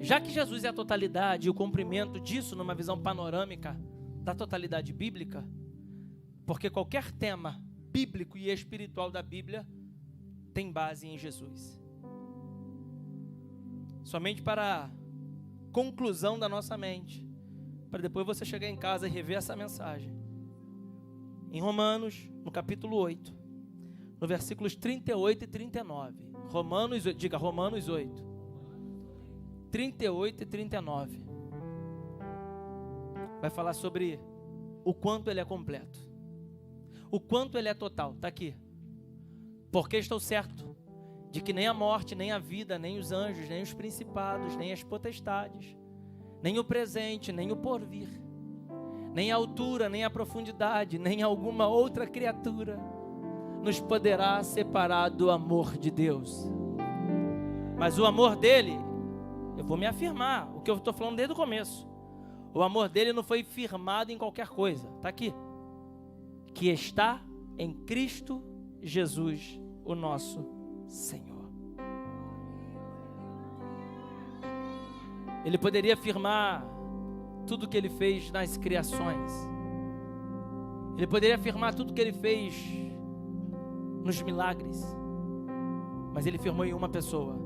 Já que Jesus é a totalidade e o cumprimento disso numa visão panorâmica da totalidade bíblica, porque qualquer tema bíblico e espiritual da Bíblia tem base em Jesus. Somente para conclusão da nossa mente, para depois você chegar em casa e rever essa mensagem. Em Romanos, no capítulo 8, no versículos 38 e 39. Diga Romanos 8. 38 e 39. Vai falar sobre o quanto ele é completo. O quanto ele é total. Está aqui. Porque estou certo de que nem a morte, nem a vida, nem os anjos, nem os principados, nem as potestades, nem o presente, nem o porvir, nem a altura, nem a profundidade, nem alguma outra criatura nos poderá separar do amor de Deus. Mas o amor dele, eu vou me afirmar, o que eu estou falando desde o começo. O amor dele não foi firmado em qualquer coisa. Está aqui. Que está em Cristo Jesus, o nosso Senhor. Ele poderia afirmar tudo que ele fez nas criações. Ele poderia afirmar tudo que ele fez nos milagres. Mas ele firmou em uma pessoa.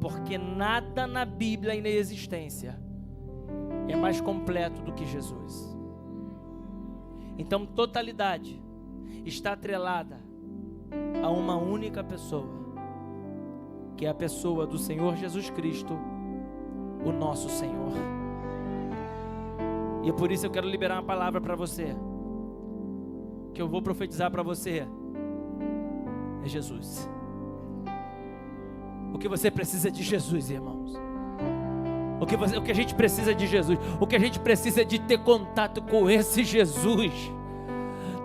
Porque nada na Bíblia e na existência é mais completo do que Jesus. Então, totalidade está atrelada a uma única pessoa, que é a pessoa do Senhor Jesus Cristo, o nosso Senhor. E é por isso eu quero liberar uma palavra para você, que eu vou profetizar para você. É Jesus. O que você precisa de Jesus, irmãos. O que a gente precisa de Jesus. O que a gente precisa é de ter contato com esse Jesus.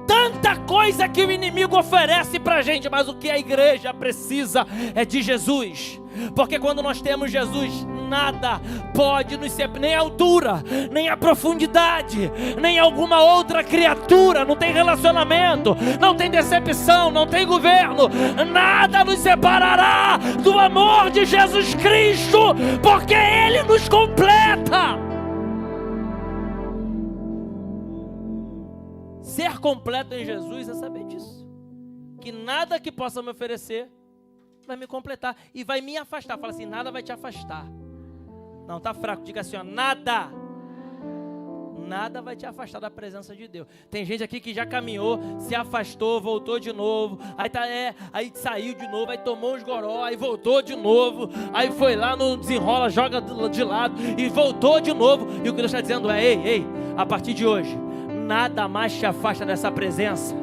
Tanta coisa que o inimigo oferece pra gente, mas o que a igreja precisa é de Jesus. Porque quando nós temos Jesus, nada pode nos separar, nem a altura, nem a profundidade, nem alguma outra criatura. Não tem relacionamento, não tem decepção, não tem governo. Nada nos separará do amor de Jesus Cristo, porque Ele nos completa. Ser completo em Jesus é saber disso, que nada que possa me oferecer vai me completar e vai me afastar. Fala assim, nada vai te afastar. Não, tá fraco, diga assim, ó, nada vai te afastar da presença de Deus. Tem gente aqui que já caminhou, se afastou, voltou de novo, aí saiu de novo, aí tomou uns goró, aí voltou de novo, aí foi lá no desenrola, joga de lado e voltou de novo. E o que Deus está dizendo é, ei, a partir de hoje, nada mais te afasta dessa presença.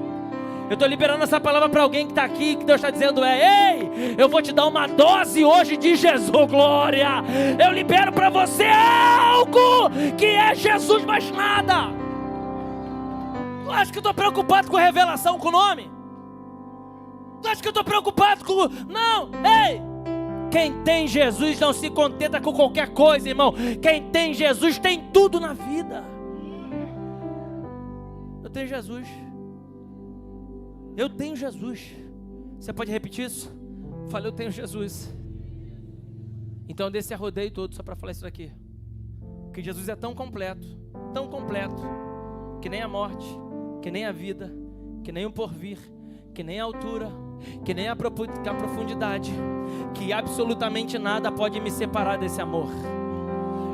Eu estou liberando essa palavra para alguém que está aqui, que Deus está dizendo ei, eu vou te dar uma dose hoje de Jesus, glória. Eu libero para você algo que é Jesus, mais nada. Tu acha que eu estou preocupado com revelação, com o nome? Tu acha que eu estou preocupado com... Não, ei, quem tem Jesus não se contenta com qualquer coisa, irmão. Quem tem Jesus tem tudo na vida. Eu tenho Jesus. Eu tenho Jesus. Você pode repetir isso? Falei, eu tenho Jesus. Então eu desci a rodeio todo só para falar isso daqui. Que Jesus é tão completo, que nem a morte, que nem a vida, que nem o porvir, que nem a altura, que nem a profundidade, que absolutamente nada pode me separar desse amor.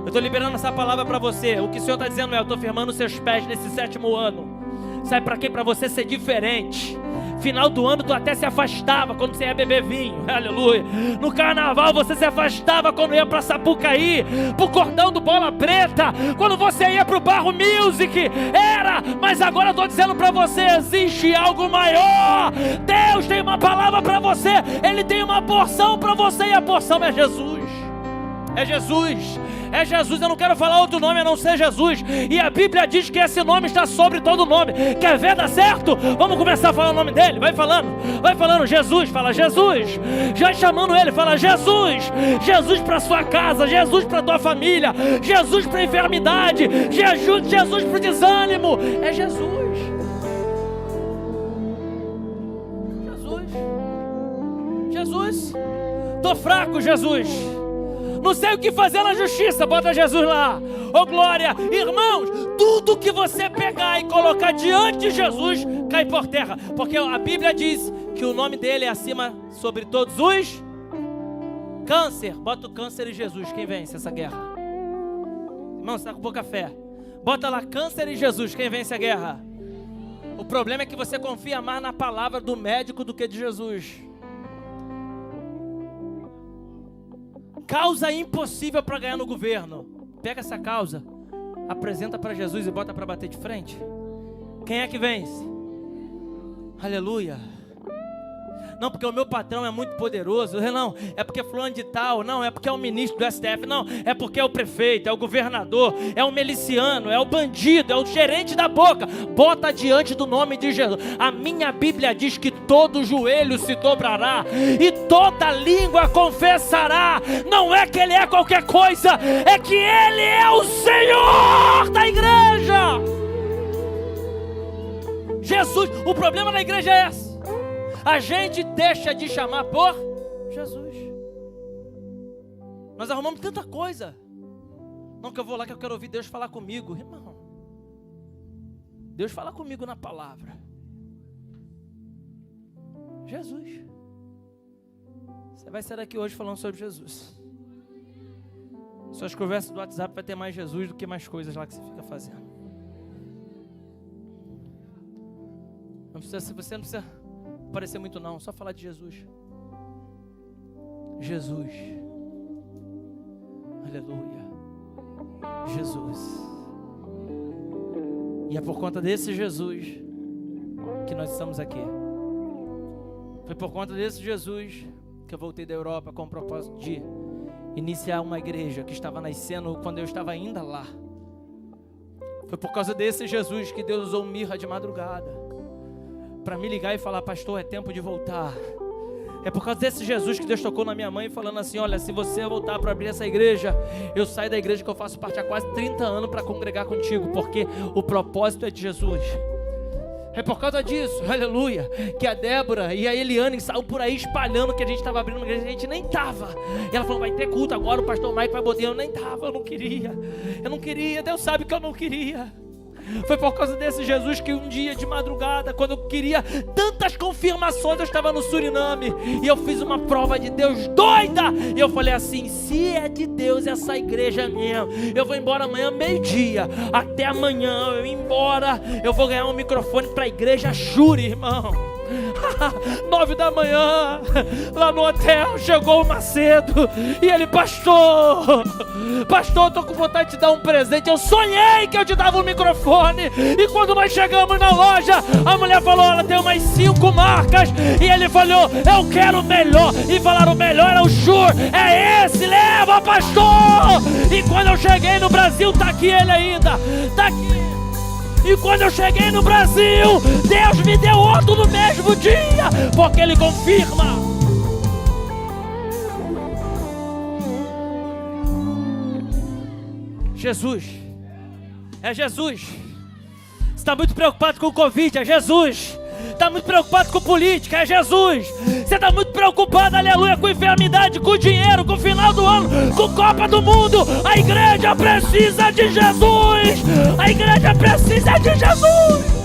Eu estou liberando essa palavra para você. O que o Senhor está dizendo é, eu estou firmando seus pés nesse 7º ano. Sabe para quê? Para você ser diferente. Final do ano tu até se afastava quando você ia beber vinho, aleluia. No carnaval você se afastava quando ia para Sapucaí, pro cordão do Bola Preta, quando você ia pro Barro Music, mas agora eu estou dizendo para você, existe algo maior. Deus tem uma palavra para você, Ele tem uma porção para você, e a porção é Jesus. É Jesus. É Jesus, eu não quero falar outro nome a não ser Jesus. E a Bíblia diz que esse nome está sobre todo nome. Quer ver dar certo? Vamos começar a falar o nome dele. Vai falando Jesus, fala Jesus. Já chamando ele, fala Jesus. Jesus para sua casa, Jesus para tua família, Jesus para a enfermidade, Jesus para o desânimo. É Jesus. Jesus. Tô fraco, Jesus. Não sei o que fazer na justiça, bota Jesus lá. Ô glória, irmãos, tudo que você pegar e colocar diante de Jesus cai por terra, porque a Bíblia diz que o nome dele é acima sobre todos os câncer. Bota o câncer e Jesus, quem vence essa guerra? Irmão, você está com pouca fé. Bota lá câncer e Jesus, quem vence a guerra? O problema é que você confia mais na palavra do médico do que de Jesus. Causa impossível para ganhar no governo. Pega essa causa, apresenta para Jesus e bota para bater de frente. Quem é que vence? Aleluia. Não, porque o meu patrão é muito poderoso. Não, é porque fulano de tal. Não, é porque é o ministro do STF. Não, é porque é o prefeito, é o governador, é o miliciano, é o bandido, é o gerente da boca. Bota diante do nome de Jesus. A minha Bíblia diz que todo joelho se dobrará e toda língua confessará. Não é que ele é qualquer coisa, é que ele é o Senhor da igreja. Jesus, o problema da igreja é esse. A gente deixa de chamar por Jesus. Nós arrumamos tanta coisa. Não, que eu vou lá que eu quero ouvir Deus falar comigo. Irmão, Deus fala comigo na palavra. Jesus. Você vai sair daqui hoje falando sobre Jesus. Suas conversas do WhatsApp vai ter mais Jesus do que mais coisas lá que você fica fazendo. Você não precisa parecer muito não, só falar de Jesus. Jesus. Aleluia. Jesus. E é por conta desse Jesus que nós estamos aqui. Foi por conta desse Jesus que eu voltei da Europa com o propósito de iniciar uma igreja que estava nascendo quando eu estava ainda lá. Foi por causa desse Jesus que Deus usou mirra de madrugada para me ligar e falar: pastor, é tempo de voltar. É por causa desse Jesus que Deus tocou na minha mãe falando assim: olha, se você voltar para abrir essa igreja, eu saio da igreja que eu faço parte há quase 30 anos para congregar contigo, porque o propósito é de Jesus. É por causa disso, aleluia, que a Débora e a Eliane saíram por aí espalhando que a gente estava abrindo uma igreja, a gente nem estava. E ela falou: vai ter culto agora, o pastor Mike vai botar. Eu nem estava, eu não queria, Deus sabe que eu não queria. Foi por causa desse Jesus que um dia de madrugada, quando eu queria tantas confirmações, eu estava no Suriname e eu fiz uma prova de Deus doida. E eu falei assim: se é de Deus essa igreja mesmo, eu vou embora amanhã meio-dia. Até amanhã eu ir embora, eu vou ganhar um microfone para a igreja Shuri, irmão. 9 da manhã, lá no hotel, chegou o Macedo e ele: pastor, eu tô com vontade de te dar um presente. Eu sonhei que eu te dava um microfone. E quando nós chegamos na loja, a mulher falou: ela tem umas 5 marcas. E ele falou: eu quero o melhor. E falaram: o melhor é o Shure, é esse, leva, pastor. E quando eu cheguei no Brasil, tá aqui ele ainda, tá aqui. E quando eu cheguei no Brasil, Deus me deu outro no mesmo dia, porque Ele confirma. Jesus. É Jesus. Você está muito preocupado com o Covid? É Jesus. Está muito preocupado com política? É Jesus. Você está muito preocupado, aleluia, com enfermidade, com dinheiro, com o final do ano, com Copa do Mundo? A igreja precisa de Jesus. A igreja precisa de Jesus.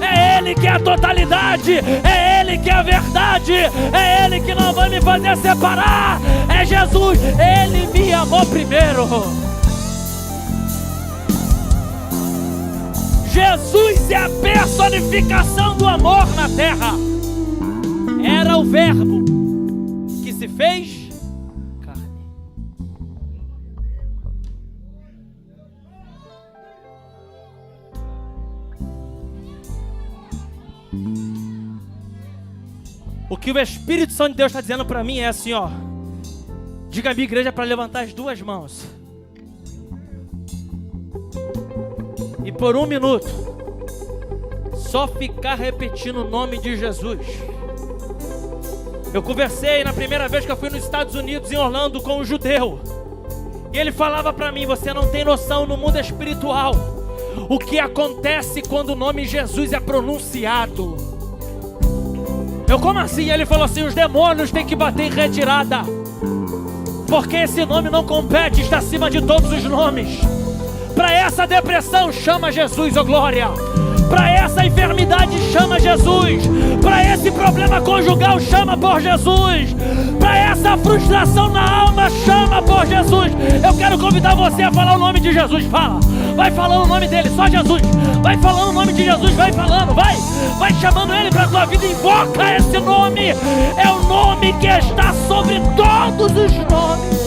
É Ele que é a totalidade, é Ele que é a verdade, é Ele que não vai me fazer separar. É Jesus, Ele me amou primeiro. Jesus é a personificação do amor na terra. Era o verbo que se fez carne. O que o Espírito Santo de Deus está dizendo para mim é assim, ó. Diga a minha igreja para levantar as duas mãos. E por 1 minuto, só ficar repetindo o nome de Jesus. Eu conversei na primeira vez que eu fui nos Estados Unidos, em Orlando, com um judeu. E ele falava para mim, você não tem noção no mundo espiritual o que acontece quando o nome Jesus é pronunciado. Eu, como assim? Ele falou assim, os demônios têm que bater em retirada, porque esse nome não compete, está acima de todos os nomes. Para essa depressão, chama Jesus, ó glória. Para essa enfermidade, chama Jesus. Para esse problema conjugal, chama por Jesus. Para essa frustração na alma, chama por Jesus. Eu quero convidar você a falar o nome de Jesus. Fala, vai falando o nome dele, só Jesus. Vai falando o nome de Jesus, vai falando, vai chamando ele para a tua vida. Invoca esse nome. É o nome que está sobre todos os nomes.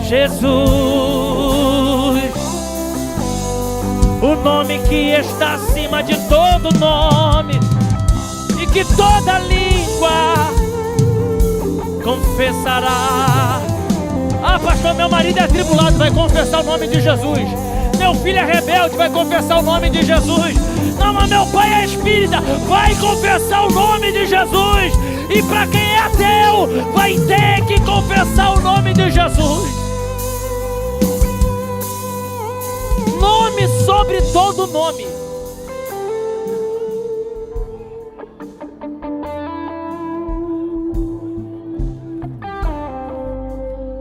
Jesus, o nome que está acima de todo nome, e que toda língua confessará. Ah, pastor, meu marido é atribulado, vai confessar o nome de Jesus. Meu filho é rebelde, vai confessar o nome de Jesus. Não, mas meu pai é espírita, vai confessar o nome de Jesus. E para quem é ateu, vai ter que confessar o nome de Jesus. Nome sobre todo nome.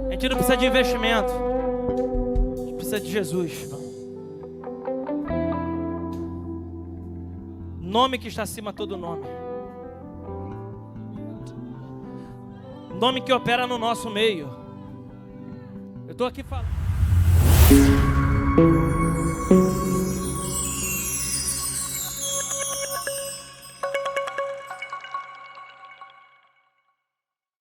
A gente não precisa de investimento, a gente precisa de Jesus. Nome que está acima de todo nome. Nome que opera no nosso meio. Eu estou aqui falando.